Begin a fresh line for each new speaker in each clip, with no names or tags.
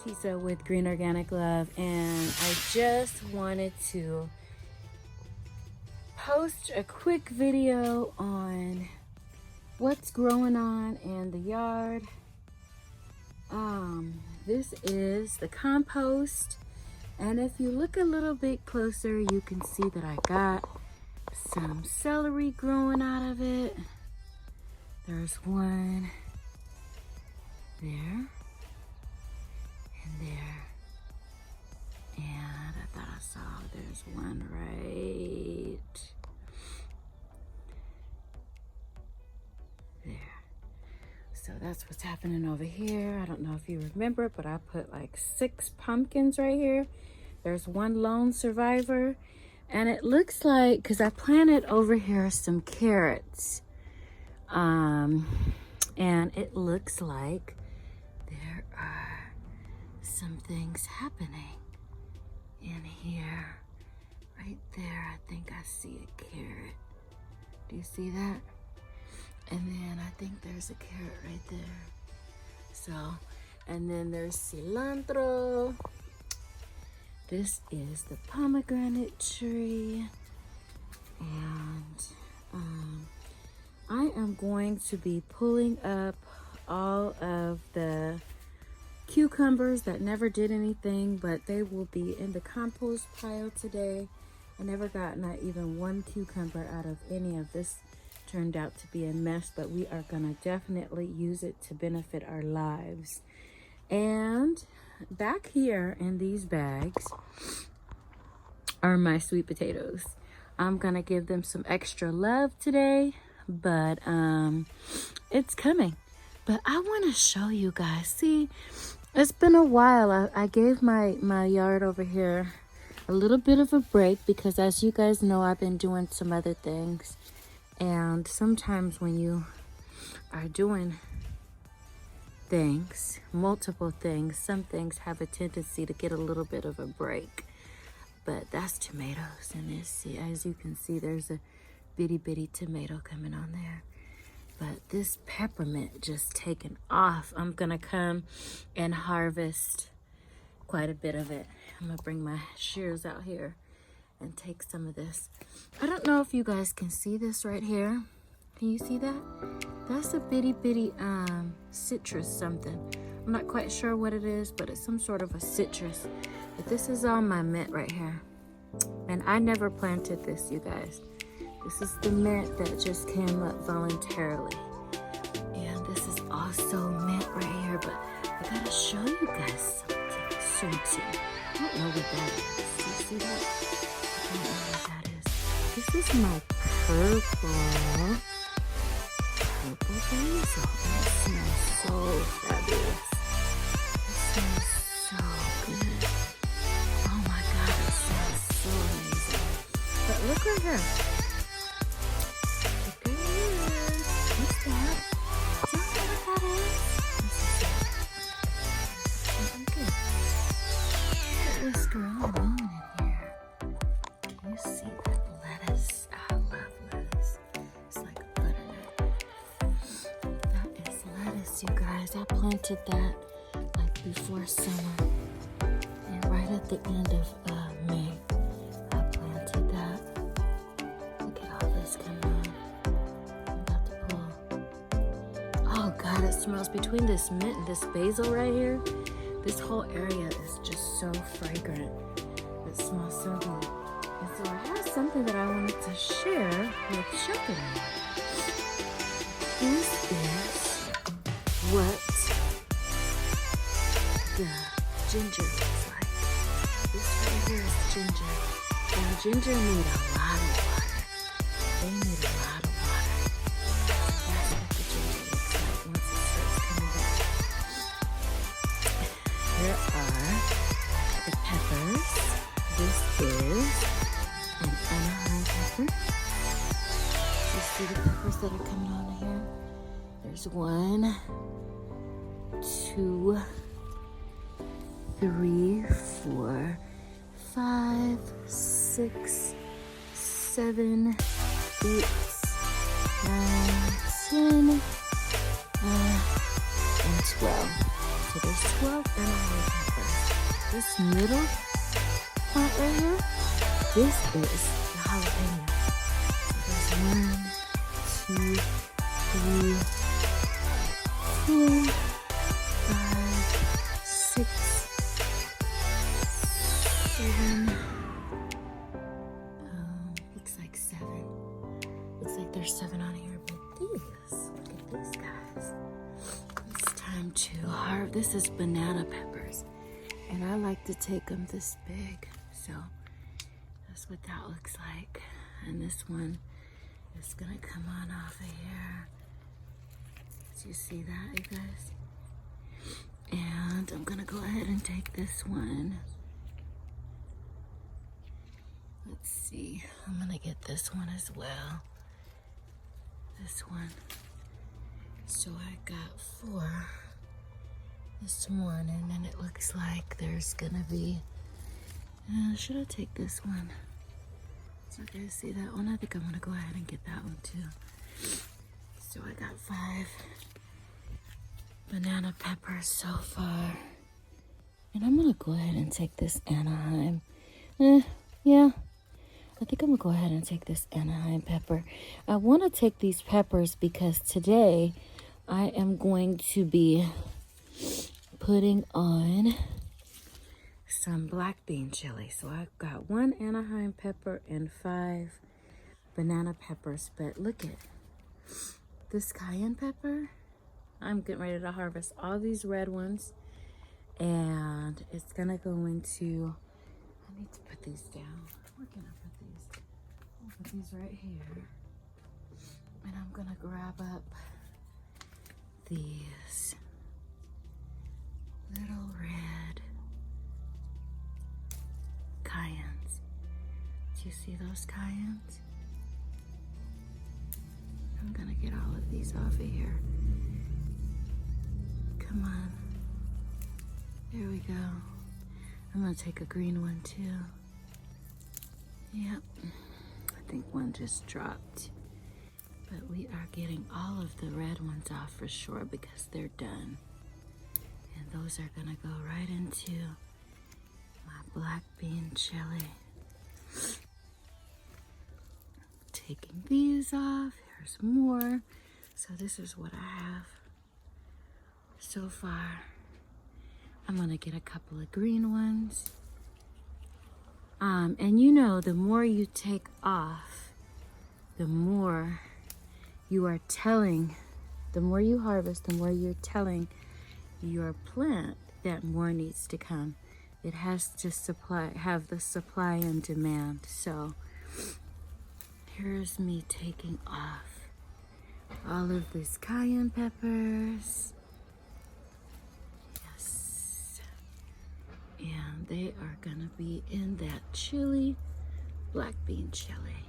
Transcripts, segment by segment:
Tisa with Green Organic Love, and I just wanted to post a quick video on what's growing on in the yard. This is the compost, and if you look a little bit closer, you can see that I got some celery growing out of it. There's one there and there, and I thought I saw there's one right there. So that's what's happening over here. I don't know if you remember, but I put like 6 pumpkins right here. There's one lone survivor, and it looks like, because I planted over here some carrots, and it looks like there are some things happening in here. Right there, I think I see a carrot. Do you see that? And then I think there's a carrot right there. So, and then there's cilantro. This is the pomegranate tree. And I am going to be pulling up all of the cucumbers that never did anything, but they will be in the compost pile today. I never got not even one cucumber out of any of this. Turned out to be a mess, but we are gonna definitely use it to benefit our lives. And back here in these bags are my sweet potatoes. I'm gonna give them some extra love today, but it's coming. But I want to show you guys. See, it's been a while. I gave my yard over here a little bit of a break because, as you guys know, I've been doing some other things. And sometimes when you are doing things, multiple things, some things have a tendency to get a little bit of a break. But that's tomatoes, and as you can see, there's a bitty tomato coming on there. But this peppermint just taken off. I'm gonna come and harvest quite a bit of it. I'm gonna bring my shears out here and take some of this. I don't know if you guys can see this right here. Can you see that? That's a bitty citrus something. I'm not quite sure what it is, but it's some sort of a citrus. But this is all my mint right here. And I never planted this, you guys. This is the mint that just came up voluntarily. And this is also mint right here, but I gotta show you guys something. I don't know what that is. You see that? I don't know what that is. This is my purple basil. That smells so fabulous. It smells so good. Oh my God, it smells so amazing. But look right here. Look at this. What's that? Do you know what that is? This is it. Look at what's growing on in here. You see that lettuce? I love lettuce. It's like butternut. That is lettuce, you guys. I planted that like before summer. And right at the end of May, I planted that. Look at all this coming on. I'm about to pull. Oh God, it smells between this mint and this basil right here. This whole area is just so fragrant. It smells so good. And so I have something that I wanted to share with Shelton. This is what the ginger looks like. This right here is ginger. And ginger need a lot of water. They need a lot of water. That's what the ginger looks like once it starts coming back. Here are the peppers. This is an Anaheim pepper. You see the peppers that are coming on here? There's 1, 2, 3, 4, 5, 6, 7, 8, 9, 10, and 12. to this 12 Anaheim peppers. This middle plant right here, this is the jalapeno. There's 1, 2, 3, 4, 5, 6, 7. Looks like 7. Looks like there's 7 on here, but these, look at these guys. It's time to harvest. This is banana peppers, and I like to take them this big, so that's what that looks like. And this one is gonna come on off of here. Do you see that, you guys? And I'm gonna go ahead and take this one. Let's see, I'm gonna get this one as well. This one. So I got 4 this morning, and it looks like there's gonna be, should I take this one? So you guys see that one? I think I'm gonna go ahead and get that one too. So I got 5 banana peppers so far. And I'm gonna go ahead and take this Anaheim. Yeah. I think I'm gonna go ahead and take this Anaheim pepper. I wanna take these peppers because today I am going to be putting on some black bean chili. So I've got 1 Anaheim pepper and 5 banana peppers. But look at this cayenne pepper. I'm getting ready to harvest all these red ones, and it's gonna go into, I need to put these down. Where can I put these? I'll put these right here. And I'm gonna grab up these little red cayennes. Do you see those cayennes? I'm gonna get all of these off of here. Come on. There we go. I'm gonna take a green one too. Yep. I think one just dropped. But we are getting all of the red ones off for sure because they're done. And those are gonna go right into my black bean chili. Taking these off. There's more. So this is what I have so far. I'm gonna get a couple of green ones. And you know, the more you take off, the more you are telling, the more you harvest, the more you're telling your plant that more needs to come. It has to have the supply and demand. So here's me taking off all of these cayenne peppers. Yes. And they are gonna be in that chili, black bean chili.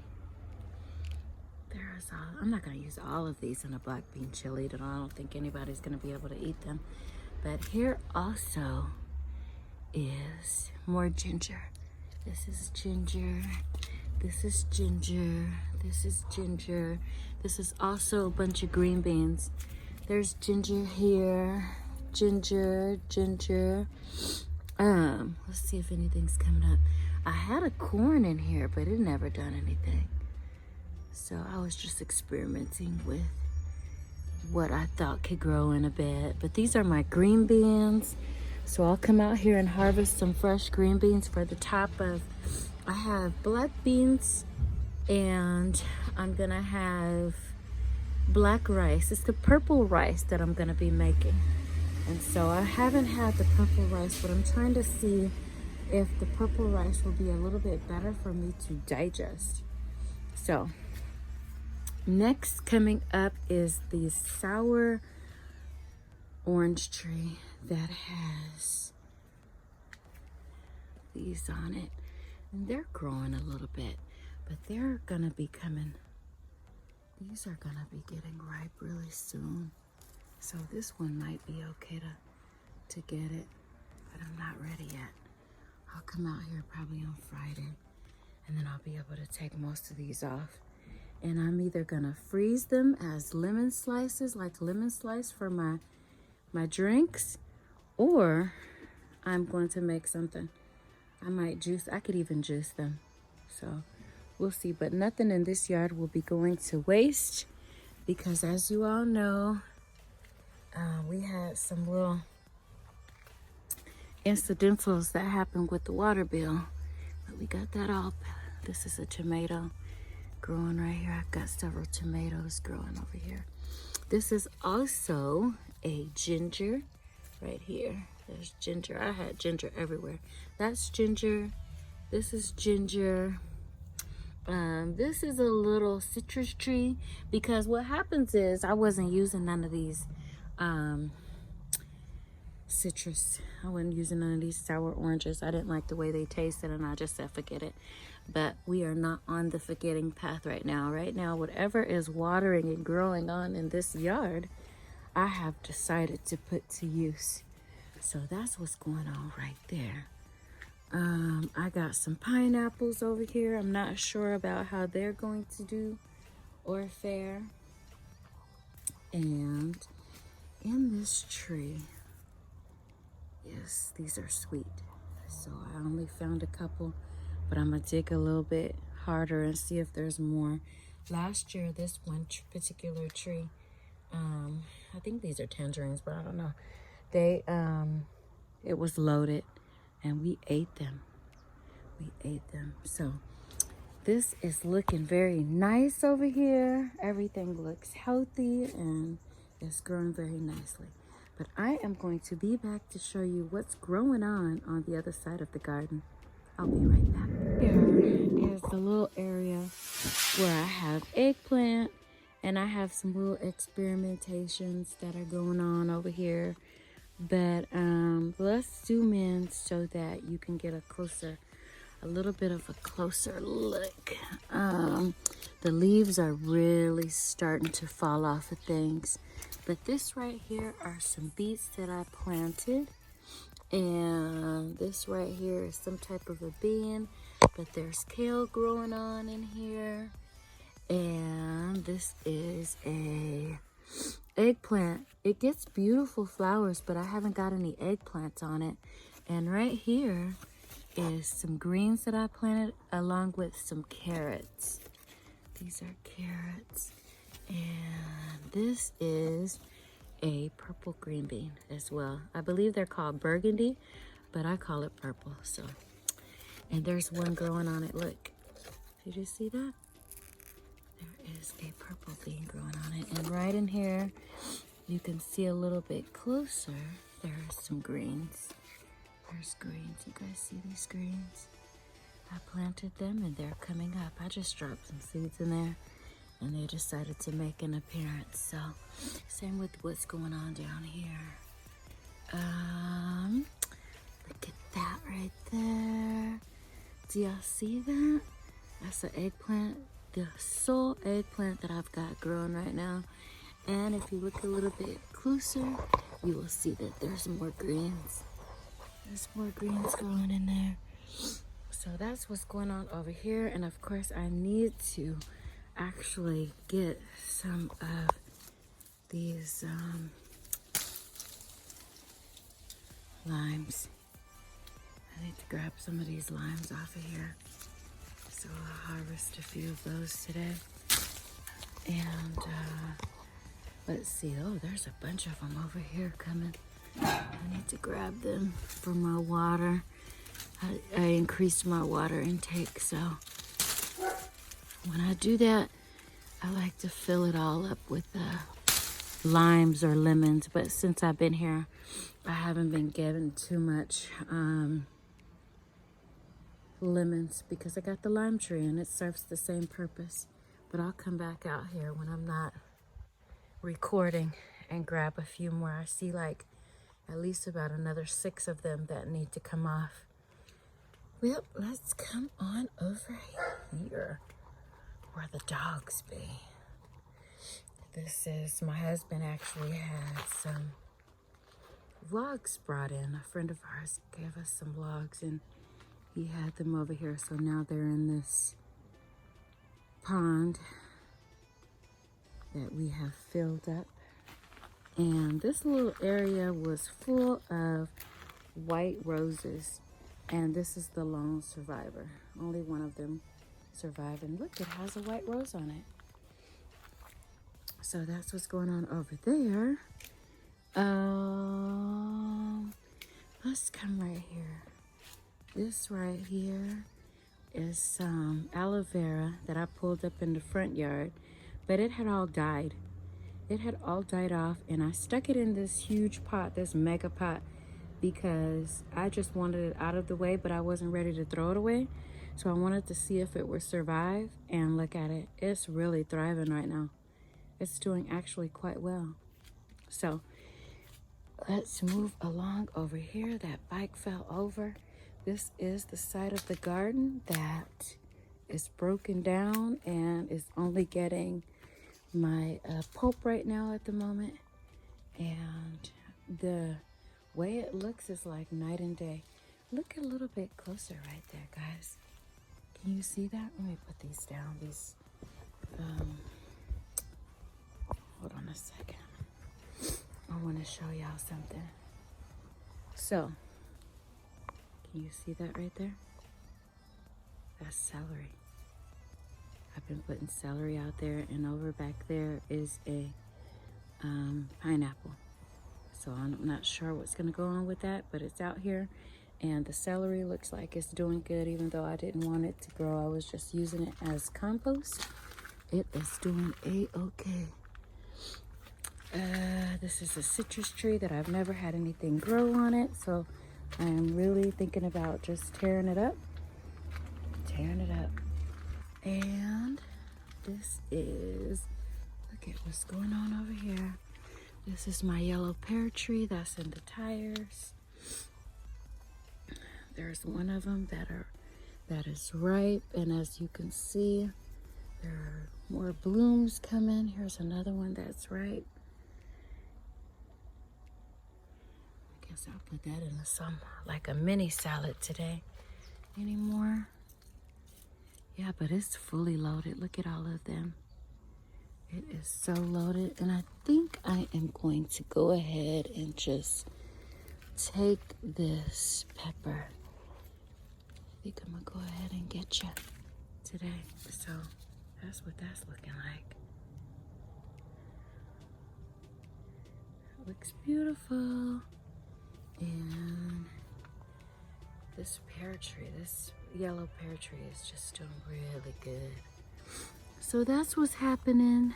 There's all, I'm not gonna use all of these in a black bean chili. I don't think anybody's gonna be able to eat them. But here also is more ginger. This is ginger. This is ginger. This is ginger. This is also a bunch of green beans. There's ginger here. Ginger. Let's see if anything's coming up. I had a corn in here, but it never done anything. So I was just experimenting with what I thought could grow in a bed. But these are my green beans. So I'll come out here and harvest some fresh green beans for the top of, I have black beans and I'm gonna have black rice. It's the purple rice that I'm gonna be making. And so I haven't had the purple rice, but I'm trying to see if the purple rice will be a little bit better for me to digest. So next coming up is the sour orange tree that has these on it. And they're growing a little bit, but they're gonna be coming. These are gonna be getting ripe really soon. So this one might be okay to get it, but I'm not ready yet. I'll come out here probably on Friday, and then I'll be able to take most of these off. And I'm either gonna freeze them as lemon slices, like lemon slice for my drinks, Or I'm going to make something. I could even juice them. So we'll see. But nothing in this yard will be going to waste because, as you all know, we had some little incidentals that happened with the water bill. But we got that all. This is a tomato growing right here. I've got several tomatoes growing over here. This is also a ginger right here. There's ginger. I had ginger everywhere. That's ginger. This is ginger. This is a little citrus tree because what happens is I wasn't using none of these citrus. I wasn't using none of these sour oranges. I didn't like the way they tasted and I just said forget it. But we are not on the forgetting path right now. Right now, whatever is watering and growing on in this yard, I have decided to put to use. So that's what's going on right there. I got some pineapples over here. I'm not sure about how they're going to do or fare. And in this tree, yes, these are sweet. So I only found a couple, but I'm gonna dig a little bit harder and see if there's more. Last year, this one particular tree, I think these are tangerines, but I don't know. It was loaded and we ate them. So this is looking very nice over here. Everything looks healthy and it's growing very nicely. But I am going to be back to show you what's growing on the other side of the garden. I'll be right back. Here is the little area where I have eggplant and I have some little experimentations that are going on over here. But let's zoom in so that you can get a little bit of a closer look. The leaves are really starting to fall off of things. But this right here are some beets that I planted. And this right here is some type of a bean. But there's kale growing on in here. And this is a eggplant. It gets beautiful flowers, but I haven't got any eggplants on it. And right here is some greens that I planted along with some carrots. These are carrots. And this is a purple green bean as well. I believe they're called burgundy, but I call it purple. So, and there's one growing on it. Look, did you see that? There is a purple bean growing on it. And right in here, you can see a little bit closer. There's some greens. There's greens. You guys see these greens? I planted them and they're coming up. I just dropped some seeds in there and they decided to make an appearance. So same with what's going on down here. Look at that right there. Do y'all see that? That's an eggplant, the sole eggplant that I've got growing right now. And if you look a little bit closer, you will see that there's more greens. There's more greens growing in there. So that's what's going on over here. And of course, I need to actually get some of these limes. I need to grab some of these limes off of here. So I'll harvest a few of those today. And let's see. Oh, there's a bunch of them over here coming. I need to grab them for my water. I increased my water intake, so when I do that, I like to fill it all up with limes or lemons. But since I've been here, I haven't been given too much lemons because I got the lime tree and it serves the same purpose. But I'll come back out here when I'm not recording and grab a few more. I see like at least about another 6 of them that need to come off. Well, let's come on over here where the dogs be. This is, my husband actually had some logs brought in. A friend of ours gave us some logs and he had them over here. So now they're in this pond that we have filled up. And this little area was full of white roses. And this is the lone survivor. Only one of them survived. And look, it has a white rose on it. So that's what's going on over there. Let's come right here. This right here is some aloe vera that I pulled up in the front yard, but it had all died. It had all died off, and I stuck it in this huge pot, this mega pot, because I just wanted it out of the way, but I wasn't ready to throw it away. So I wanted to see if it would survive, and look at it. It's really thriving right now. It's doing actually quite well. So let's move along over here. That bike fell over. This is the side of the garden that is broken down and is only getting my pulp right now at the moment. And the way it looks is like night and day. Look a little bit closer right there, guys. Can you see that? Let me put these down. These, hold on a second. I want to show y'all something. So, can you see that right there? That's celery. I've been putting celery out there, and over back there is a pineapple. So I'm not sure what's going to go on with that, but it's out here. And the celery looks like it's doing good, even though I didn't want it to grow. I was just using it as compost. It is doing a-okay. This is a citrus tree that I've never had anything grow on it, so I'm really thinking about just tearing it up. And this is, look at what's going on over here. This is my yellow pear tree that's in the tires. There's one of them that is ripe, and as you can see, there are more blooms coming. Here's another one that's ripe. I guess I'll put that in some, like a mini salad today. Any more? Yeah, but it's fully loaded. Look at all of them. It is so loaded. And I think I am going to go ahead and just take this pepper. I think I'm going to go ahead and get you today. So that's what that's looking like. It looks beautiful. And this pear tree, this yellow pear tree is just doing really good. So that's what's happening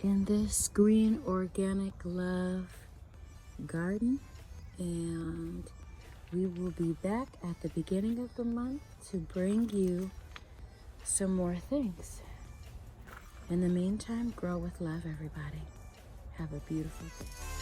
in this Green Organic Love garden. And we will be back at the beginning of the month to bring you some more things. In the meantime, grow with love, everybody. Have a beautiful day.